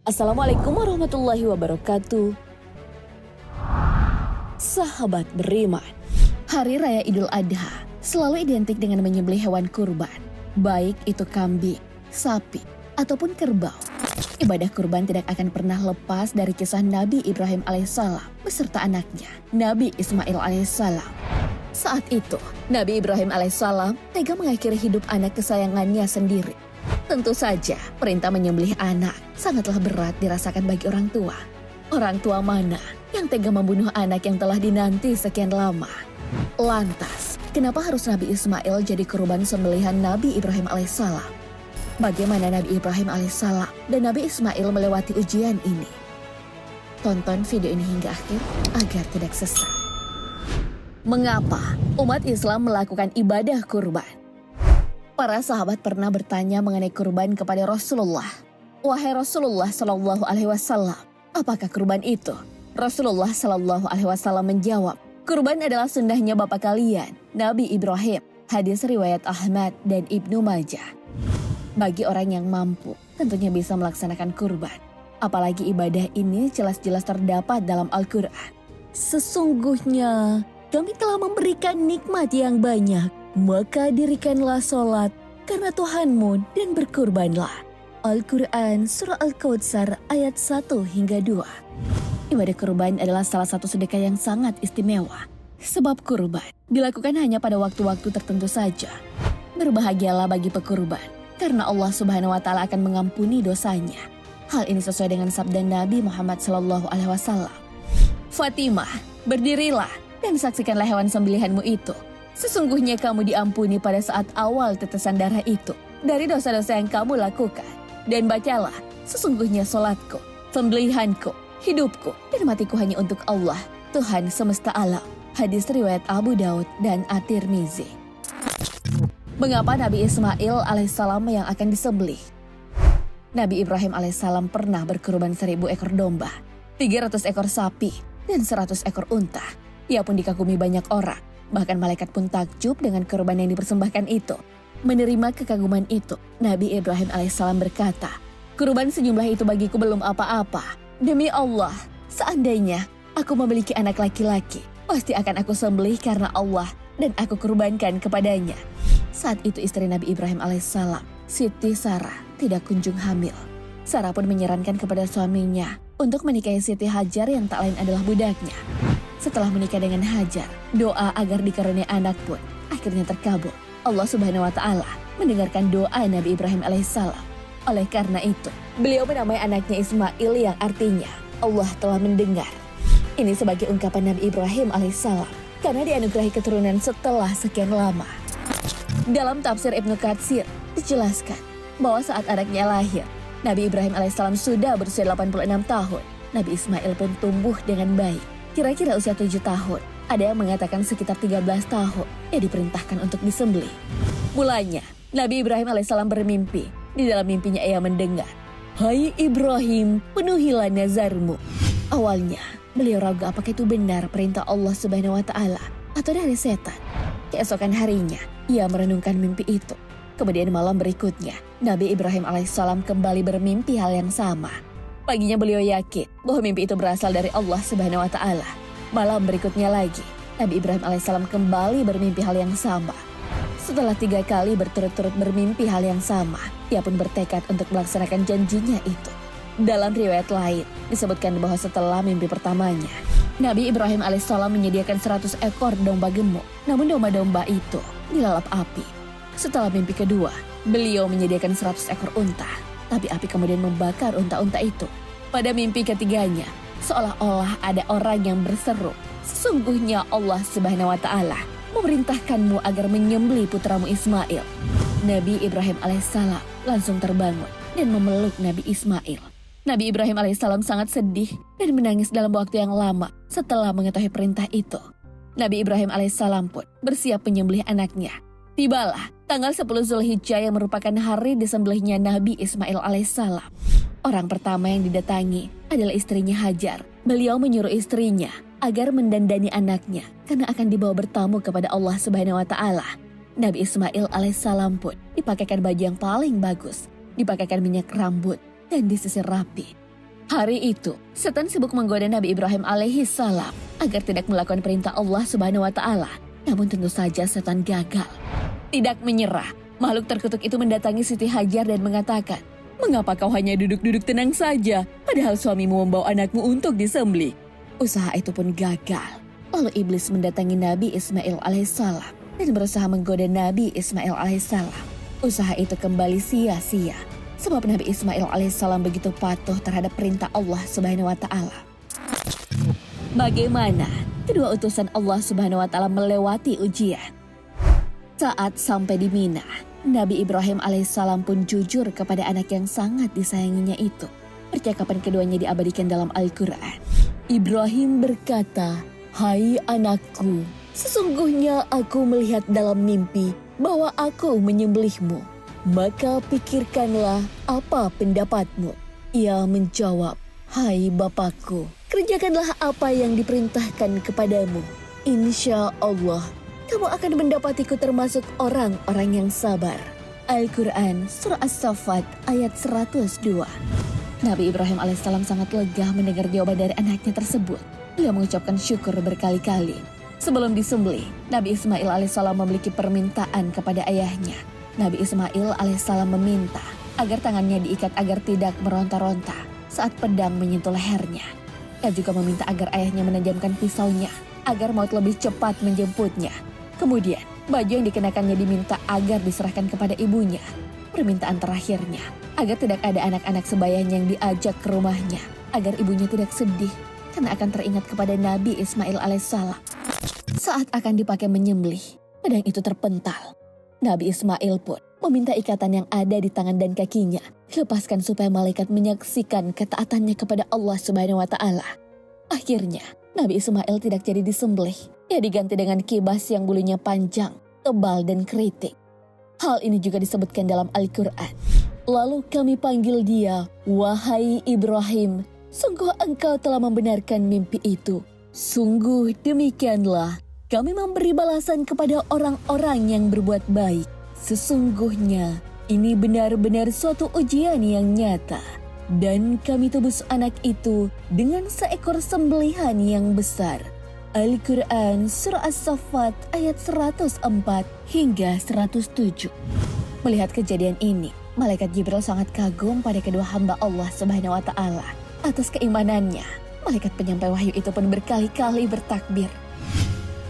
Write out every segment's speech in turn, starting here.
Assalamualaikum warahmatullahi wabarakatuh. Sahabat beriman, Hari Raya Idul Adha selalu identik dengan menyembelih hewan kurban, baik itu kambing, sapi, ataupun kerbau. Ibadah kurban tidak akan pernah lepas dari kisah Nabi Ibrahim alaihissalam beserta anaknya, Nabi Ismail alaihissalam. Saat itu, Nabi Ibrahim alaihissalam tega mengakhiri hidup anak kesayangannya sendiri. Tentu saja, perintah menyembelih anak sangatlah berat dirasakan bagi orang tua. Orang tua mana yang tega membunuh anak yang telah dinanti sekian lama? Lantas, kenapa harus Nabi Ismail jadi korban sembelihan Nabi Ibrahim alaihissalam? Bagaimana Nabi Ibrahim alaihissalam dan Nabi Ismail melewati ujian ini? Tonton video ini hingga akhir agar tidak sesat. Mengapa umat Islam melakukan ibadah kurban? Para sahabat pernah bertanya mengenai kurban kepada Rasulullah. Wahai Rasulullah Shallallahu Alaihi Wasallam, apakah kurban itu? Rasulullah Shallallahu Alaihi Wasallam menjawab, kurban adalah sunnahnya bapak kalian, Nabi Ibrahim. Hadis riwayat Ahmad dan Ibnu Majah. Bagi orang yang mampu, tentunya bisa melaksanakan kurban. Apalagi ibadah ini jelas-jelas terdapat dalam Al-Quran. Sesungguhnya kami telah memberikan nikmat yang banyak, maka dirikanlah sholat karena Tuhanmu dan berkurbanlah. Al-Quran Surah Al-Kautsar ayat 1 hingga 2. Ibadah kurban adalah salah satu sedekah yang sangat istimewa. Sebab kurban dilakukan hanya pada waktu-waktu tertentu saja. Berbahagialah bagi pekurban, karena Allah Subhanahu wa Ta'ala akan mengampuni dosanya. Hal ini sesuai dengan sabda Nabi Muhammad SAW. Fatimah, berdirilah dan saksikanlah hewan sembelihanmu itu. Sesungguhnya kamu diampuni pada saat awal tetesan darah itu dari dosa-dosa yang kamu lakukan. Dan bacalah, sesungguhnya solatku, sembelihanku, hidupku, dan matiku hanya untuk Allah, Tuhan semesta alam. Hadis riwayat Abu Daud dan At-Tirmizi. Mengapa Nabi Ismail alaihissalam yang akan disembelih? Nabi Ibrahim alaihissalam pernah berkurban 1000 ekor domba, 300 ekor sapi, dan 100 ekor unta. Ia pun dikagumi banyak orang. Bahkan malaikat pun takjub dengan kurban yang dipersembahkan itu. Menerima kekaguman itu, Nabi Ibrahim alaihissalam berkata, kurban sejumlah itu bagiku belum apa-apa. Demi Allah, seandainya aku memiliki anak laki-laki, pasti akan aku sembelih karena Allah dan aku kurbankan kepadanya. Saat itu istri Nabi Ibrahim alaihissalam, Siti Sarah, tidak kunjung hamil. Sarah pun menyarankan kepada suaminya untuk menikahi Siti Hajar yang tak lain adalah budaknya. Setelah menikah dengan Hajar, doa agar dikaruniai anak pun akhirnya terkabul. Allah Subhanahu wa Ta'ala mendengarkan doa Nabi Ibrahim alaihissalam. Oleh karena itu, beliau menamai anaknya Ismail yang artinya Allah telah mendengar. Ini sebagai ungkapan Nabi Ibrahim alaihissalam karena dianugerahi keturunan setelah sekian lama. Dalam tafsir Ibnu Katsir dijelaskan bahwa saat anaknya lahir, Nabi Ibrahim alaihissalam sudah berusia 86 tahun. Nabi Ismail pun tumbuh dengan baik. Kira-kira usia 7 tahun, ada yang mengatakan sekitar 13 tahun, ia diperintahkan untuk disembelih. Mulanya, Nabi Ibrahim alaihissalam bermimpi. Di dalam mimpinya ia mendengar, "Hai Ibrahim, penuhilah nazarmu." Awalnya, beliau ragu apakah itu benar perintah Allah Subhanahu wa Ta'ala atau dari setan. Keesokan harinya, ia merenungkan mimpi itu. Kemudian malam berikutnya, Nabi Ibrahim alaihissalam kembali bermimpi hal yang sama. Paginya beliau yakin bahwa mimpi itu berasal dari Allah Subhanahu wa Ta'ala. Malam berikutnya lagi, Nabi Ibrahim alaihissalam kembali bermimpi hal yang sama. Setelah 3 kali berturut-turut bermimpi hal yang sama, ia pun bertekad untuk melaksanakan janjinya itu. Dalam riwayat lain, disebutkan bahwa setelah mimpi pertamanya, Nabi Ibrahim alaihissalam menyediakan 100 ekor domba gemuk. Namun domba-domba itu dilalap api. Setelah mimpi kedua, beliau menyediakan 100 ekor unta. Tapi api kemudian membakar unta-unta itu. Pada mimpi ketiganya, seolah-olah ada orang yang berseru, "Sesungguhnya Allah Subhanahu wa Ta'ala memerintahkanmu agar menyembelih putramu Ismail." Nabi Ibrahim alaihissalam langsung terbangun dan memeluk Nabi Ismail. Nabi Ibrahim alaihissalam sangat sedih dan menangis dalam waktu yang lama setelah mengetahui perintah itu. Nabi Ibrahim alaihissalam pun bersiap menyembelih anaknya. Tibalah tanggal 10 Zulhijjah yang merupakan hari disembelihnya Nabi Ismail alaihissalam. Orang pertama yang didatangi adalah istrinya Hajar. Beliau menyuruh istrinya agar mendandani anaknya karena akan dibawa bertamu kepada Allah Subhanahu wa Ta'ala. Nabi Ismail alaihissalam pun dipakaikan baju yang paling bagus, dipakaikan minyak rambut, dan disisir rapi. Hari itu, setan sibuk menggoda Nabi Ibrahim alaihi salam agar tidak melakukan perintah Allah Subhanahu wa taala. Namun tentu saja setan gagal. Tidak menyerah, makhluk terkutuk itu mendatangi Siti Hajar dan mengatakan, "Mengapa kau hanya duduk-duduk tenang saja, padahal suamimu membawa anakmu untuk disembelih?" Usaha itu pun gagal. Lalu iblis mendatangi Nabi Ismail alaihissalam dan berusaha menggoda Nabi Ismail alaihissalam. Usaha itu kembali sia-sia, sebab Nabi Ismail alaihissalam begitu patuh terhadap perintah Allah Subhanahu wa taala. Bagaimana kedua utusan Allah Subhanahu wa taala melewati ujian? Saat sampai di Mina, Nabi Ibrahim alaihissalam pun jujur kepada anak yang sangat disayanginya itu. Percakapan keduanya diabadikan dalam Al-Quran. Ibrahim berkata, "Hai anakku, sesungguhnya aku melihat dalam mimpi bahwa aku menyembelihmu. Maka pikirkanlah apa pendapatmu." Ia menjawab, "Hai bapakku, kerjakanlah apa yang diperintahkan kepadamu. Insya Allah, kamu akan mendapatiku termasuk orang-orang yang sabar." Al-Quran Surah As-Saffat ayat 102. Nabi Ibrahim alaihissalam sangat lega mendengar jawaban dari anaknya tersebut. Ia mengucapkan syukur berkali-kali. Sebelum disembelih, Nabi Ismail alaihissalam memiliki permintaan kepada ayahnya. Nabi Ismail alaihissalam meminta agar tangannya diikat agar tidak meronta-ronta saat pedang menyentuh lehernya. Ia juga meminta agar ayahnya menajamkan pisaunya agar maut lebih cepat menjemputnya. Kemudian, baju yang dikenakannya diminta agar diserahkan kepada ibunya. Permintaan terakhirnya, agar tidak ada anak-anak sebayanya yang diajak ke rumahnya, agar ibunya tidak sedih karena akan teringat kepada Nabi Ismail alaihissalam. Saat akan dipakai menyembelih, pedang itu terpental. Nabi Ismail pun meminta ikatan yang ada di tangan dan kakinya dilepaskan supaya malaikat menyaksikan ketaatannya kepada Allah Subhanahu wa taala. Akhirnya, Nabi Ismail tidak jadi disembelih. Ia diganti dengan kibas yang bulunya panjang, tebal dan keriting. Hal ini juga disebutkan dalam Al-Quran. Lalu kami panggil dia, "Wahai Ibrahim, sungguh engkau telah membenarkan mimpi itu. Sungguh demikianlah kami memberi balasan kepada orang-orang yang berbuat baik. Sesungguhnya ini benar-benar suatu ujian yang nyata. Dan kami tebus anak itu dengan seekor sembelihan yang besar." Al-Quran Surah As-Saffat ayat 104 hingga 107. Melihat kejadian ini, Malaikat Jibril sangat kagum pada kedua hamba Allah Subhanahu wa taala. Atas keimanannya, malaikat penyampai wahyu itu pun berkali-kali bertakbir.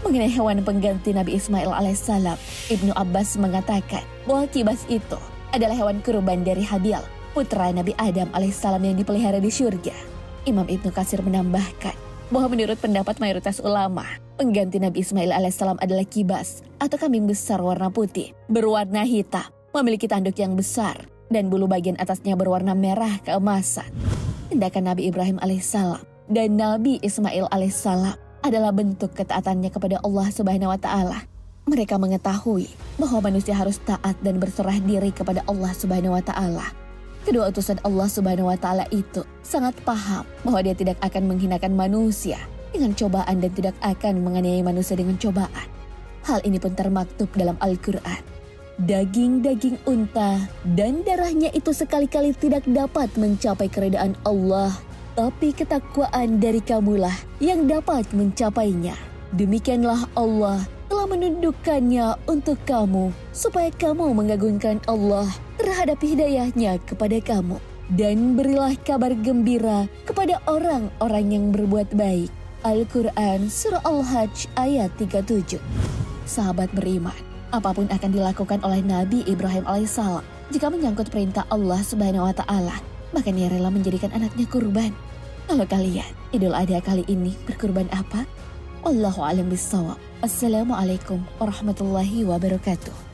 Mengenai hewan pengganti Nabi Ismail alaihissalam, Ibnu Abbas mengatakan bahwa kibas itu adalah hewan kurban dari Habil, putra Nabi Adam alaihissalam yang dipelihara di syurga. Imam Ibnu Katsir menambahkan bahwa menurut pendapat mayoritas ulama, pengganti Nabi Ismail alaihissalam adalah kibas atau kambing besar warna putih, berwarna hitam, memiliki tanduk yang besar, dan bulu bagian atasnya berwarna merah keemasan. Tindakan Nabi Ibrahim alaihissalam dan Nabi Ismail alaihissalam adalah bentuk ketaatannya kepada Allah Subhanahu wa taala. Mereka mengetahui bahwa manusia harus taat dan berserah diri kepada Allah Subhanahu wa taala. Kedua utusan Allah Subhanahu wa taala itu sangat paham bahwa dia tidak akan menghinakan manusia dengan cobaan dan tidak akan menganiaya manusia dengan cobaan. Hal ini pun termaktub dalam Al-Quran. Daging-daging unta dan darahnya itu sekali-kali tidak dapat mencapai keridaan Allah, tapi ketakwaan dari kamulah yang dapat mencapainya. Demikianlah Allah telah menundukkannya untuk kamu, supaya kamu mengagungkan Allah terhadap hidayahnya kepada kamu. Dan berilah kabar gembira kepada orang-orang yang berbuat baik. Al-Quran Surah Al-Hajj ayat 37. Sahabat beriman, apapun akan dilakukan oleh Nabi Ibrahim alaihissalam jika menyangkut perintah Allah Subhanahu wa taala, bahkan ia rela menjadikan anaknya kurban. Kalau kalian Idul Adha kali ini berkurban apa? Wallahu a'lam bishawab. Assalamualaikum warahmatullahi wabarakatuh.